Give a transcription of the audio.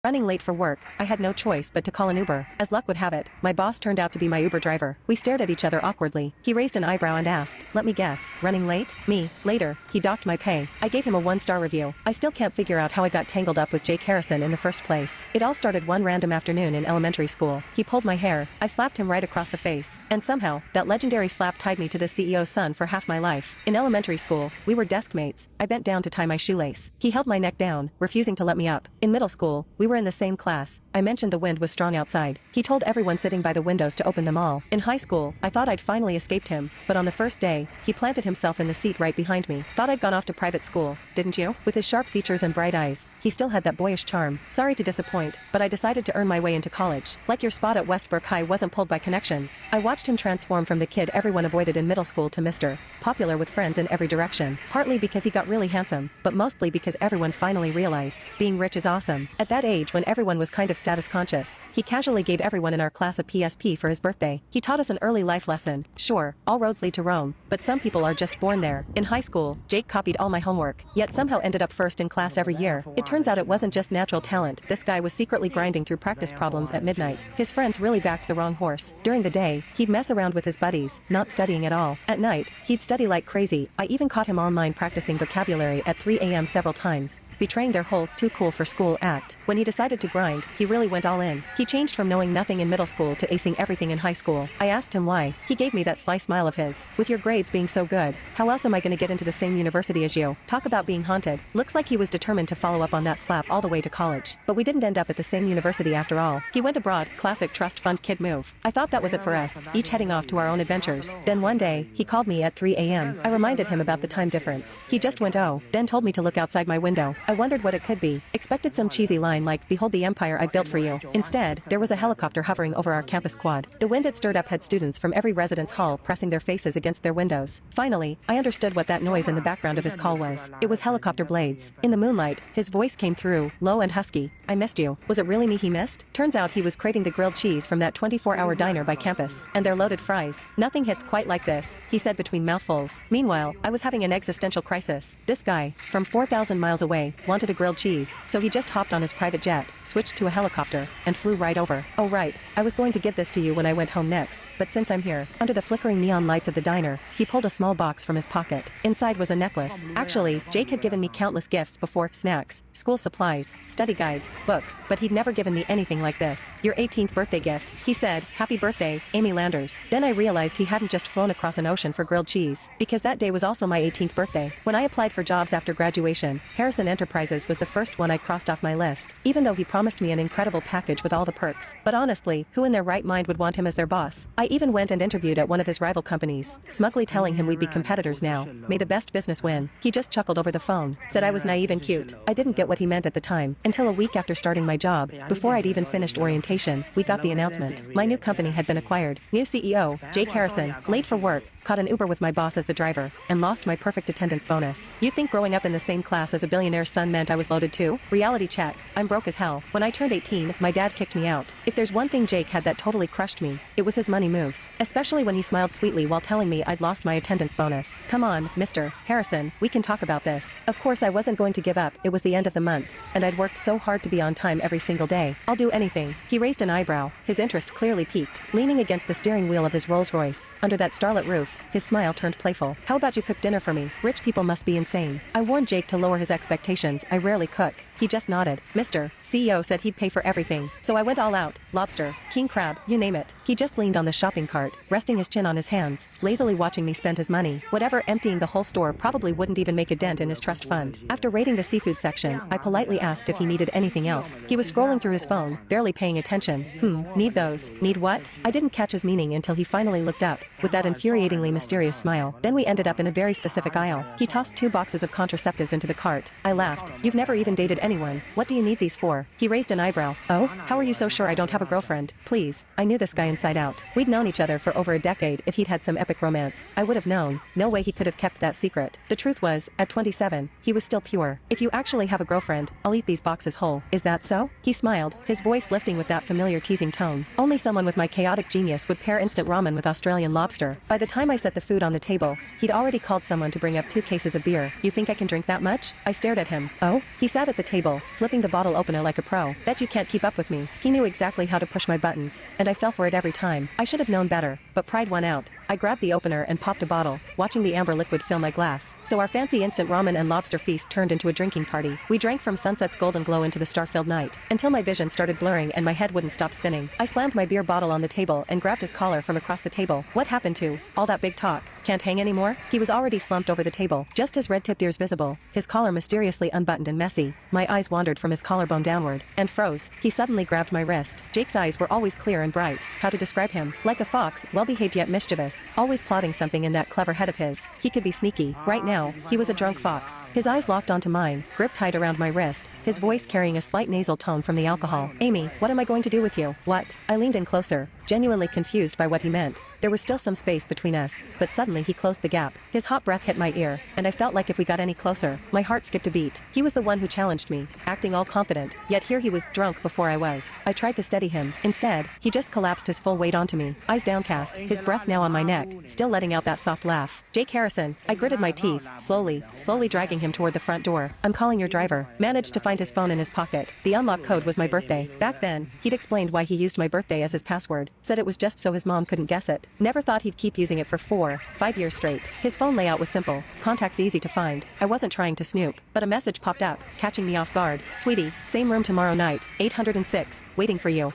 Running late for work, I had no choice but to call an Uber. As luck would have it, my boss turned out to be my Uber driver. We stared at each other awkwardly. He raised an eyebrow and asked, "Let me guess, running late?" Me. Later, he docked my pay. I gave him a 1-star review. I still can't figure out how I got tangled up with Jake Harrison in the first place. It all started one random afternoon in elementary school. He pulled my hair, I slapped him right across the face, and somehow, that legendary slap tied me to the CEO's son for half my life. In elementary school, we were desk mates. I bent down to tie my shoelace. He held my neck down, refusing to let me up. In middle school, we were in the same class. I mentioned the wind was strong outside. He told everyone sitting by the windows to open them all. In high school, I thought I'd finally escaped him, but on the first day, he planted himself in the seat right behind me. Thought I'd gone off to private school, didn't you? With his sharp features and bright eyes, he still had that boyish charm. Sorry to disappoint, but I decided to earn my way into college. Like your spot at Westbrook High wasn't pulled by connections. I watched him transform from the kid everyone avoided in middle school to Mr. Popular with friends in every direction. Partly because he got really handsome, but mostly because everyone finally realized being rich is awesome. At that age when everyone was kind of status conscious, he casually gave everyone in our class a PSP for his birthday. He taught us an early life lesson. Sure, all roads lead to Rome, but some people are just born there. In high school, Jake copied all my homework, yet somehow ended up first in class every year. It turns out it wasn't just natural talent. This guy was secretly grinding through practice problems at midnight. His friends really backed the wrong horse. During the day, he'd mess around with his buddies, not studying at all. At night, he'd study like crazy. I even caught him online practicing vocabulary at 3 a.m. several times, betraying their whole too cool for school act. When he decided to grind, he really went all in. He changed from knowing nothing in middle school to acing everything in high school. I asked him why. He gave me that sly smile of his. With your grades being so good, how else am I gonna get into the same university as you? Talk about being haunted. Looks like he was determined to follow up on that slap all the way to college. But we didn't end up at the same university after all. He went abroad, classic trust fund kid move. I thought that was it for us, each heading off to our own adventures. Then one day, he called me at 3 a.m. I reminded him about the time difference. He just went oh, then told me to look outside my window. I wondered what it could be. Expected some cheesy line like, "Behold the empire I built for you." Instead, there was a helicopter hovering over our campus quad. The wind it stirred up had students from every residence hall pressing their faces against their windows. Finally, I understood what that noise in the background of his call was. It was helicopter blades. In the moonlight, his voice came through, low and husky. "I missed you." Was it really me he missed? Turns out he was craving the grilled cheese from that 24-hour diner by campus, and their loaded fries. "Nothing hits quite like this," he said between mouthfuls. Meanwhile, I was having an existential crisis. This guy, from 4,000 miles away, wanted a grilled cheese, so he just hopped on his private jet, switched to a helicopter, and flew right over. Oh right, I was going to give this to you when I went home next, but since I'm here, under the flickering neon lights of the diner, he pulled a small box from his pocket. Inside was a necklace. Actually, Jake had given me countless gifts before: snacks, school supplies, study guides, books, but he'd never given me anything like this. "Your 18th birthday gift," he said. "Happy birthday, Amy Landers." Then I realized he hadn't just flown across an ocean for grilled cheese, because that day was also my 18th birthday. When I applied for jobs after graduation, Harrison Enterprises was the first one I crossed off my list, even though he promised me an incredible package with all the perks. But honestly, who in their right mind would want him as their boss? I even went and interviewed at one of his rival companies, smugly telling him we'd be competitors now. May the best business win. He just chuckled over the phone, said I was naive and cute. I didn't get what he meant at the time, until a week after starting my job. Before I'd even finished orientation, we got the announcement. My new company had been acquired. New CEO, Jake Harrison, late for work, caught an Uber with my boss as the driver, and lost my perfect attendance bonus. You'd think growing up in the same class as a billionaire's son meant I was loaded too? Reality check. I'm broke as hell. When I turned 18, my dad kicked me out. If there's one thing Jake had that totally crushed me, it was his money moves. Especially when he smiled sweetly while telling me I'd lost my attendance bonus. "Come on, Mr. Harrison, we can talk about this." Of course I wasn't going to give up. It was the end of the month, and I'd worked so hard to be on time every single day. "I'll do anything." He raised an eyebrow, his interest clearly piqued. Leaning against the steering wheel of his Rolls Royce, under that starlit roof, his smile turned playful. "How about you cook dinner for me? Rich people must be insane." I warned Jake to lower his expectations. I rarely cook. He just nodded. Mr. CEO said he'd pay for everything, so I went all out. Lobster, king crab, you name it. He just leaned on the shopping cart, resting his chin on his hands, lazily watching me spend his money. Whatever, emptying the whole store probably wouldn't even make a dent in his trust fund. After raiding the seafood section, I politely asked if he needed anything else. He was scrolling through his phone, barely paying attention. Need those. Need what? I didn't catch his meaning until he finally looked up, with that infuriatingly mysterious smile. Then we ended up in a very specific aisle. He tossed 2 boxes of contraceptives into the cart. I laughed. "You've never even dated anyone. What do you need these for?" He raised an eyebrow. "Oh, how are you so sure I don't have a girlfriend?" Please. I knew this guy inside out. We'd known each other for over a decade. If he'd had some epic romance, I would have known. No way he could have kept that secret. The truth was, at 27, he was still pure. "If you actually have a girlfriend, I'll eat these boxes whole. Is that so?" He smiled, his voice lifting with that familiar teasing tone. Only someone with my chaotic genius would pair instant ramen with Australian lobster. By the time I set the food on the table, he'd already called someone to bring up 2 cases of beer. "You think I can drink that much?" I stared at him. "Oh?" He sat at the table, flipping the bottle opener like a pro. Bet you can't keep up with me. He knew exactly how to push my buttons, and I fell for it every time. I should have known better, but pride won out. I grabbed the opener and popped a bottle, watching the amber liquid fill my glass. So our fancy instant ramen and lobster feast turned into a drinking party. We drank from sunset's golden glow into the star-filled night, until my vision started blurring and my head wouldn't stop spinning. I slammed my beer bottle on the table and grabbed his collar from across the table. What happened to all that big talk? Can't hang anymore? He was already slumped over the table, just his red-tipped ears visible, his collar mysteriously unbuttoned and messy. My eyes wandered from his collarbone downward, and froze. He suddenly grabbed my wrist. Jake's eyes were always clear and bright. How to describe him? Like a fox, well-behaved yet mischievous, always plotting something in that clever head of his. He could be sneaky. Right now, he was a drunk fox. His eyes locked onto mine, grip tight around my wrist, his voice carrying a slight nasal tone from the alcohol. Amy, what am I going to do with you? What? I leaned in closer, genuinely confused by what he meant. There was still some space between us, but suddenly he closed the gap. His hot breath hit my ear, and I felt like if we got any closer, my heart skipped a beat. He was the one who challenged me, acting all confident, yet here he was drunk before I was. I tried to steady him. Instead, he just collapsed his full weight onto me, eyes downcast, his breath now on my neck, still letting out that soft laugh. Jake Harrison. I gritted my teeth, slowly dragging him toward the front door. I'm calling your driver. Managed to find his phone in his pocket. The unlock code was my birthday. Back then, he'd explained why he used my birthday as his password. Said it was just so his mom couldn't guess it. Never thought he'd keep using it for 5 years straight. His phone layout was simple, contacts easy to find. I wasn't trying to snoop, but a message popped up, catching me off guard. Sweetie, same room tomorrow night, 806, waiting for you.